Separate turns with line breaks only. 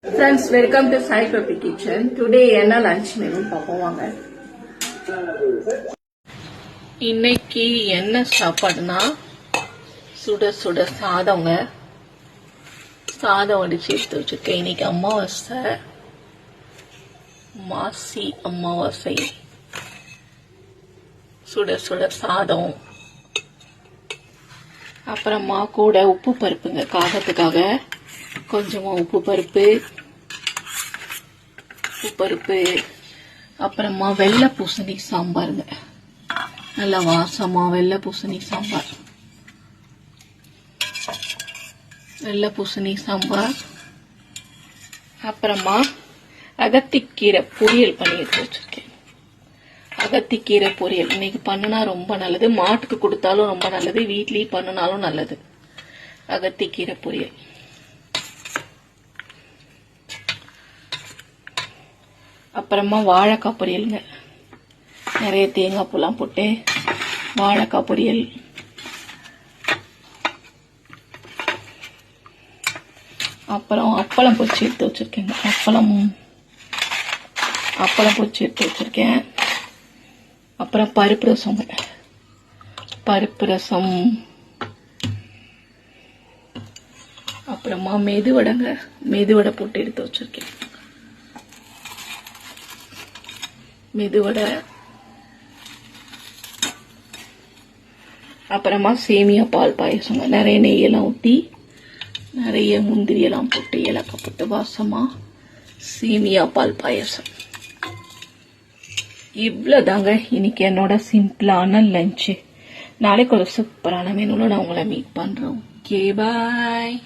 Friends, welcome to Sai Papi Kitchen. Today என்ன lunch menu பாப்போம் வாங்க. இன்னைக்கு என்ன சாப்பாடுனா சுட சுட சாதம்ங்க. சாதம் வடிச்சு எடுத்து வச்சிருக்கேன். இன்னைக்கு அமாவாசை, மாசி அமாவாசை. சுட சுட சாதம், அப்புறமா கூட உப்பு பருப்புங்க, காரத்துக்காக கொஞ்சமா உப்பு பருப்பு, அப்புறமா வெள்ளை பூசணி சாம்பாருங்க. நல்ல வாசமா வெள்ளை பூசணி சாம்பார், அப்புறமா அகத்திக்கீரை பொரியல் பண்ணி எடுத்து வச்சிருக்கேன். அகத்திக்கீரை பொரியல் இன்னைக்கு பண்ணுனா ரொம்ப நல்லது. மாட்டுக்கு கொடுத்தாலும் ரொம்ப நல்லது, வீட்லயும் பண்ணினாலும் நல்லது. அகத்திக்கீரை பொரியல், அப்புறமா வாழைக்காய் பொரியலுங்க. நிறைய தேங்காய் பூலாம் போட்டு வாழைக்காய் பொரியல், அப்புறம் அப்பளம் பொரிச்சு எடுத்து வச்சிருக்கேங்க. அப்பளம் பொரிச்சு எடுத்து வச்சிருக்கேன். அப்புறம் பருப்பு ரசம், அப்புறமா மெதுவடை போட்டு எடுத்து வச்சிருக்கேன். மெதுவடை, அப்புறமா சேமியா பால் பாயசம். நிறைய நெய்யெல்லாம் ஊற்றி, நிறைய முந்திரி எல்லாம் போட்டு, ஏலக்காய் போட்டு வாசமா சேமியா பால் பாயசம். இவ்வளவுதாங்க இன்னைக்கு என்னோட சிம்பிளான லஞ்சு. நாளைக்கு ஒரு சூப்பரான மெனுல நான் உங்களை மீட் பண்றேன். ஓகே, பாய்.